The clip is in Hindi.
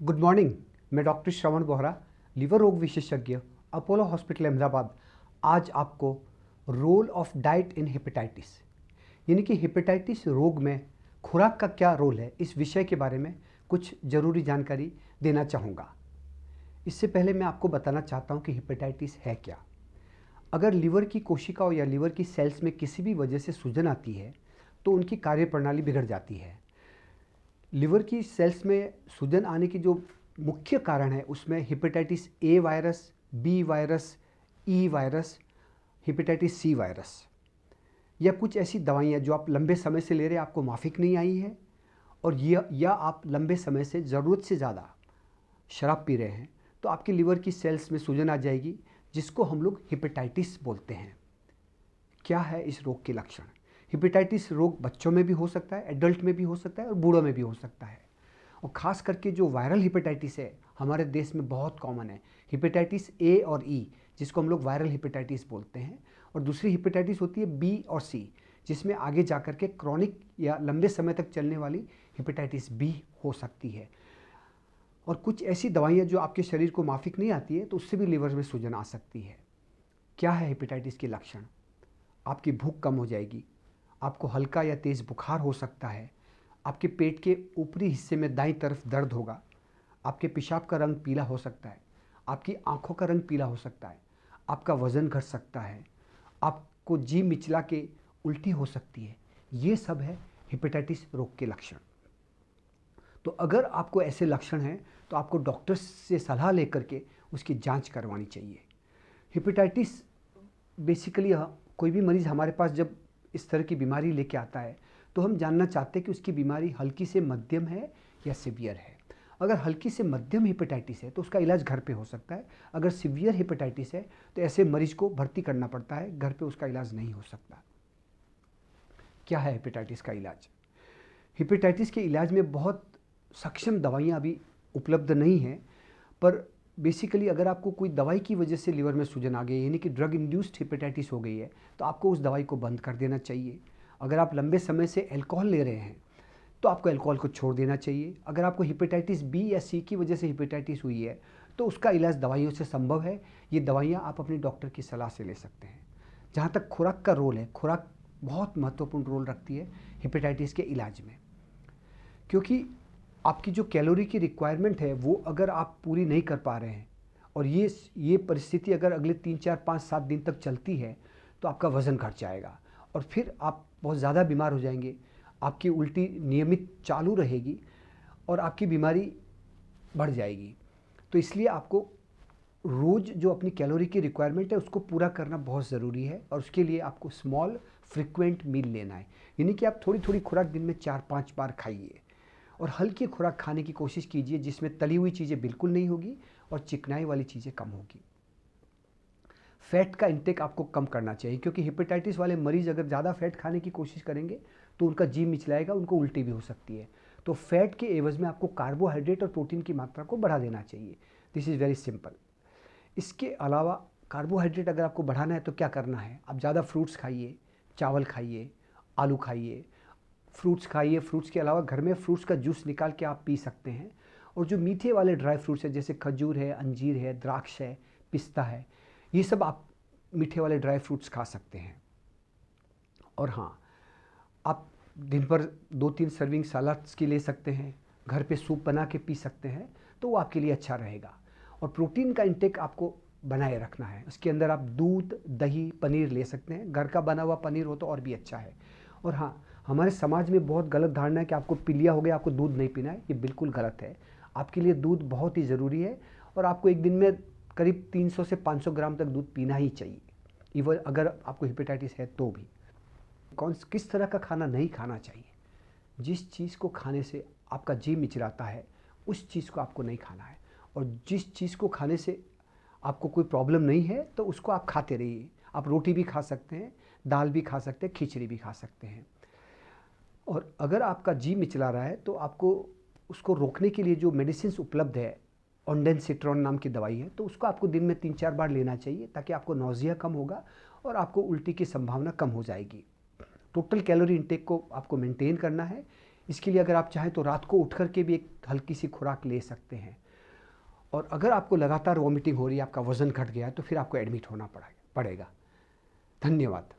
Good morning. मैं डॉक्टर श्रवण बोहरा, लिवर रोग विशेषज्ञ, अपोलो हॉस्पिटल अहमदाबाद। आज आपको role of diet in hepatitis यानी कि हेपेटाइटिस रोग में खुराक का क्या रोल है, इस विषय के बारे में कुछ ज़रूरी जानकारी देना चाहूँगा। इससे पहले मैं आपको बताना चाहता हूँ कि हेपेटाइटिस है क्या। अगर लिवर की कोशिकाओं या लिवर की सेल्स में किसी भी वजह से सूजन आती है तो उनकी कार्यप्रणाली बिगड़ जाती है। लिवर की सेल्स में सूजन आने की जो मुख्य कारण है उसमें hepatitis A virus, B virus, E virus, hepatitis C virus या कुछ ऐसी दवाइयाँ जो आप लंबे समय से ले रहे हैं, आपको माफिक नहीं आई है, और या आप लंबे समय से ज़रूरत से ज़्यादा शराब पी रहे हैं, तो आपके लिवर की सेल्स में सूजन आ जाएगी, जिसको हम लोग हेपेटाइटिस बोलते हैं। क्या है इस रोग के लक्षण? हेपेटाइटिस रोग बच्चों में भी हो सकता है, एडल्ट में भी हो सकता है और बूढ़ों में भी हो सकता है। और ख़ास करके जो वायरल हेपेटाइटिस है हमारे देश में बहुत कॉमन है, हेपेटाइटिस ए और ई, जिसको हम लोग वायरल हेपेटाइटिस बोलते हैं। और दूसरी हेपेटाइटिस होती है बी और सी, जिसमें आगे जाकर के क्रॉनिक या लंबे समय तक चलने वाली हेपेटाइटिस बी हो सकती है। और कुछ ऐसी दवाइयाँ जो आपके शरीर को माफिक नहीं आती है तो उससे भी लिवर में सूजन आ सकती है। क्या है हेपेटाइटिस के लक्षण? आपकी भूख कम हो जाएगी, आपको हल्का या तेज़ बुखार हो सकता है, आपके पेट के ऊपरी हिस्से में दाईं तरफ दर्द होगा, आपके पेशाब का रंग पीला हो सकता है, आपकी आंखों का रंग पीला हो सकता है, आपका वज़न घट सकता है, आपको जी मिचला के उल्टी हो सकती है। ये सब है हेपेटाइटिस रोग के लक्षण। तो अगर आपको ऐसे लक्षण हैं तो आपको डॉक्टर से सलाह लेकर के उसकी जांच करवानी चाहिए। हेपेटाइटिस बेसिकली कोई भी मरीज़ हमारे पास जब इस तरह की बीमारी लेके आता है तो हम जानना चाहते हैं कि उसकी बीमारी हल्की से मध्यम है या सीवियर है। अगर हल्की से मध्यम हेपेटाइटिस है तो उसका इलाज घर पे हो सकता है। अगर सीवियर हेपेटाइटिस है तो ऐसे मरीज को भर्ती करना पड़ता है, घर पे उसका इलाज नहीं हो सकता। क्या है हेपेटाइटिस का इलाज? हेपेटाइटिस के इलाज में बहुत सक्षम दवाइयाँ अभी उपलब्ध नहीं हैं, पर बेसिकली अगर आपको कोई दवाई की वजह से लिवर में सूजन आ गई यानी कि ड्रग इंड्यूस्ड हेपेटाइटिस हो गई है तो आपको उस दवाई को बंद कर देना चाहिए। अगर आप लंबे समय से अल्कोहल ले रहे हैं तो आपको अल्कोहल को छोड़ देना चाहिए। अगर आपको हेपेटाइटिस बी या सी की वजह से हेपेटाइटिस हुई है तो उसका इलाज दवाइयों से संभव है। ये दवाइयाँ आप अपने डॉक्टर की सलाह से ले सकते हैं। जहाँ तक खुराक का रोल है, खुराक बहुत महत्वपूर्ण रोल रखती है हेपेटाइटिस के इलाज में, क्योंकि आपकी जो कैलोरी की रिक्वायरमेंट है वो अगर आप पूरी नहीं कर पा रहे हैं और ये परिस्थिति अगर अगले 3, 4, 5, 7 दिन तक चलती है तो आपका वज़न घट जाएगा और फिर आप बहुत ज़्यादा बीमार हो जाएंगे। आपकी उल्टी नियमित चालू रहेगी और आपकी बीमारी बढ़ जाएगी। तो इसलिए आपको रोज़ जो अपनी कैलोरी की रिक्वायरमेंट है उसको पूरा करना बहुत ज़रूरी है और उसके लिए आपको स्मॉल फ्रिक्वेंट मील लेना है, यानी कि आप थोड़ी थोड़ी खुराक दिन में 4-5 बार खाइए और हल्की खुराक खाने की कोशिश कीजिए जिसमें तली हुई चीज़ें बिल्कुल नहीं होगी और चिकनाई वाली चीज़ें कम होगी। फैट का इंटेक आपको कम करना चाहिए, क्योंकि हेपेटाइटिस वाले मरीज़ अगर ज़्यादा फैट खाने की कोशिश करेंगे तो उनका जी मिचलाएगा, उनको उल्टी भी हो सकती है। तो फैट के एवज़ में आपको कार्बोहाइड्रेट और प्रोटीन की मात्रा को बढ़ा देना चाहिए। This is very simple. इसके अलावा कार्बोहाइड्रेट अगर आपको बढ़ाना है तो क्या करना है, आप ज़्यादा फ्रूट्स खाइए, चावल खाइए, आलू खाइए, फ्रूट्स खाइए। फ्रूट्स के अलावा घर में फ्रूट्स का जूस निकाल के आप पी सकते हैं। और जो मीठे वाले ड्राई फ्रूट्स हैं जैसे खजूर है, अंजीर है, द्राक्ष है, पिस्ता है, ये सब आप मीठे वाले ड्राई फ्रूट्स खा सकते हैं। और हाँ, आप दिन पर 2-3 सर्विंग सलाद्स की ले सकते हैं, घर पे सूप बना के पी सकते हैं, तो वो आपके लिए अच्छा रहेगा। और प्रोटीन का इंटेक आपको बनाए रखना है। उसके अंदर आप दूध, दही, पनीर ले सकते हैं। घर का बना हुआ पनीर हो तो और भी अच्छा है। और हाँ, हमारे समाज में बहुत गलत धारणा है कि आपको पीलिया हो गया, आपको दूध नहीं पीना है। ये बिल्कुल गलत है। आपके लिए दूध बहुत ही ज़रूरी है और आपको एक दिन में करीब 300 से 500 ग्राम तक दूध पीना ही चाहिए, इवन अगर आपको हेपेटाइटिस है तो भी। किस तरह का खाना नहीं खाना चाहिए? जिस चीज़ को खाने से आपका जी मिचलाता है उस चीज़ को आपको नहीं खाना है, और जिस चीज़ को खाने से आपको कोई प्रॉब्लम नहीं है तो उसको आप खाते रहिए। आप रोटी भी खा सकते हैं, दाल भी खा सकते हैं, खिचड़ी भी खा सकते हैं। और अगर आपका जी मिचला रहा है तो आपको उसको रोकने के लिए जो मेडिसिन उपलब्ध है, ऑन्डेंसिट्रॉन नाम की दवाई है, तो उसको आपको दिन में 3-4 बार लेना चाहिए ताकि आपको नौजिया कम होगा और आपको उल्टी की संभावना कम हो जाएगी। टोटल कैलोरी इंटेक को आपको मेंटेन करना है। इसके लिए अगर आप चाहें तो रात को उठ करके भी एक हल्की सी खुराक ले सकते हैं। और अगर आपको लगातार वॉमिटिंग हो रही है, आपका वज़न घट गया, तो फिर आपको एडमिट होना पड़ेगा। धन्यवाद।